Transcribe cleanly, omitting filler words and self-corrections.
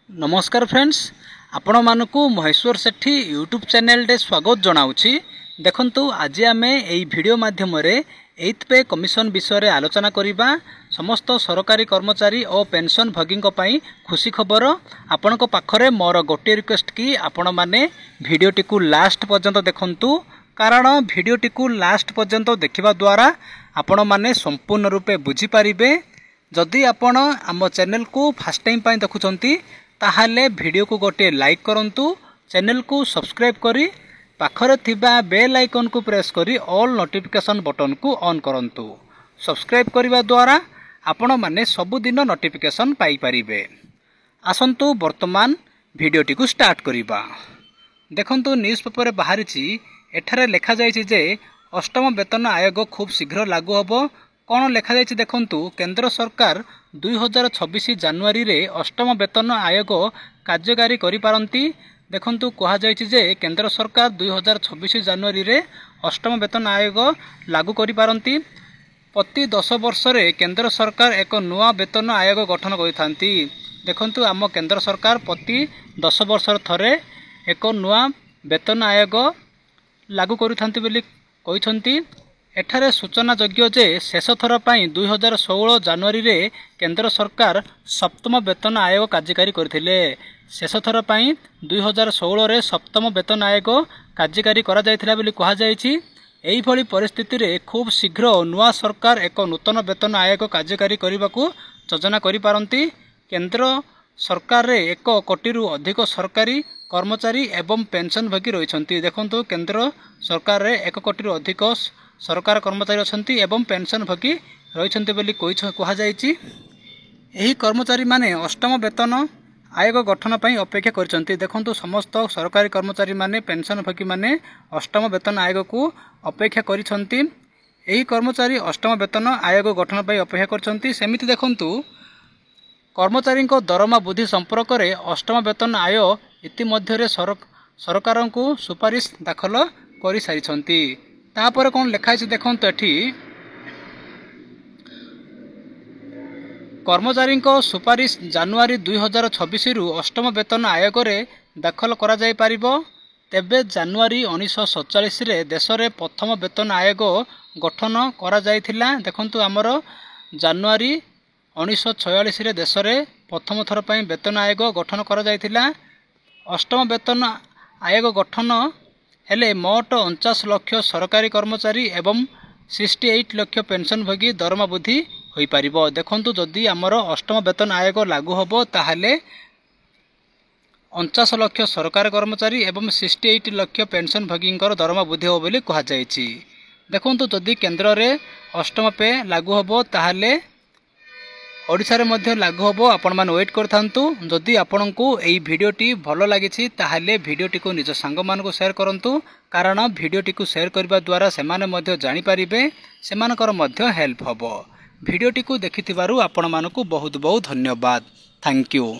नमस्कार फ्रेंड्स, आपण मानकु महेश्वर सेठी YouTube channel रे स्वागत जनाउछि। देखंतु आज आमे एई वीडियो माध्यम रे 8th पे कमिशन विषय रे आलोचना करिबा। समस्त सरकारी कर्मचारी और पेंशन भोगी पई खुशी खबर। आपण को पाखरे मोर गोटे रिक्वेस्ट कि आपण माने वीडियो टिकु लास्ट पर्यंत देखंतु, कारण वीडियो टिकु लास्ट पर्यंत देखिबा द्वारा आपण माने संपूर्ण रूपे बुझी पारिबे। जदि आपण आम चैनल को फर्स्ट टाइम पई देखुचंती ताहले वीडियो को गोटे लाइक करंतु, चैनल को सब्सक्राइब करी पाखरे थिबा बेल आइकन को प्रेस करी ऑल नोटिफिकेशन बटन को ऑन करंतु। सब्सक्राइब करिबा द्वारा आपण माने सबुदिन नोटिफिकेशन पाई परिबे। आसंतु वर्तमान वीडियोटी को स्टार्ट करिबा। देखंतु न्यूज़ पेपर बाहरिछि, एठारे लिखा जायछि जे अष्टम वेतन आयोग खूब शीघ्र लागू हबो। कौन लिखा जायछि देखंतु, केंद्र सरकार 2026 जनवरी रे अष्टम वेतन आयोग कार्यकारी करि पारंती। देखंतु कहा जायछि जे केंद्र सरकार 2026 जनवरी रे अष्टम वेतन आयोग लागू करि पारंती। प्रति 10 वर्ष रे केंद्र सरकार एक नुआ वेतन आयोग गठन करिथांती। देखंतु आम केंद्र सरकार प्रति 10 वर्ष थरे एक नुआ वेतन आयोग लागू करिथांती बोली कहिसंती। एठारे सूचना योग्य जे शेष थर पई 2016 जनवरी रे केंद्र सरकार सप्तम वेतन आयोग कार्यकारी करथिले। शेष थर पई 2016 रे सप्तम वेतन आयोग कार्यकारी करा जायथिला बोली कहा जायछि। एही भली परिस्थिति रे खूब शीघ्र नुआ सरकार एक नूतन वेतन आयोग कार्यकारी करबाकू योजना करि पारंती। केंद्र सरकार रे 1 कोटी रु अधिक सरकारी कर्मचारी एवं पेंशन भोगी रहिसंती। देखंतु केंद्र सरकार रे 1 कोटी रु अधिक सरकार कर्मचारी अछंती एवं पेंशन भोगी रहिसंती बोली कहा जायछि। एही कर्मचारी माने अष्टम वेतन आयोग गठन पई अपेक्षा करछंती। देखंतु समस्त सरकारी कर्मचारी माने पेंशन भोगी माने अष्टम वेतन आयोग को अपेक्षा करछंती। एही कर्मचारी अष्टम वेतन आयोग गठन पई अपेक्षा करछंती। सेमिति देखंतु कर्मचारी को दरमा वृद्धि संपर्क रे अष्टम वेतन आयोग इतिमध्ये रे सरकार को सुपारिश दाखल करि सारिछंती। तापर कौन लिखाई देखो एठी, कर्मचारी सुपारिश जनवरी 2026 रु अष्टम वेतन आयोग रे दाखल करा जाय पारिबो। तेबे जनवरी 1947 रे देश रे प्रथम वेतन आयोग गठन करा जायथिला। देखंतु हमर जनवरी 1946 रे देश रे प्रथम थर पई वेतन आयोग गठन करा जायथिला। अष्टम वेतन आयोग गठन हेले मोट 49 लाख सरकारी कर्मचारी एवं 68 लाख पेंशन भोगी दरमा वृद्धि होई पारिबो। देखंतु जदि हमर अष्टम वेतन आयोग लागू हबो ताहले 49 लाख सरकारी कर्मचारी एवं 68 लाख पेंशन भोगींकर दरमा वृद्धि हो बोली कहा जायछि। देखंतु जदि केंद्र रे अष्टम पे लागू हबो ताहले ओडिसा रे मध्य लागू हबो। आपण मान वेट करथांतु। जदि आपनकु एई वीडियोटी भलो लागिछि ताहले वीडियोटी को निज संग मान को शेयर करंतु, कारण वीडियोटी को शेयर करबा द्वारा सेमाने मध्य जानि पारिबे, सेमानकर मध्य हेल्प हबो। वीडियोटी को देखिथिबारु आपण मानकु बहुत बहुत धन्यवाद। Thank you.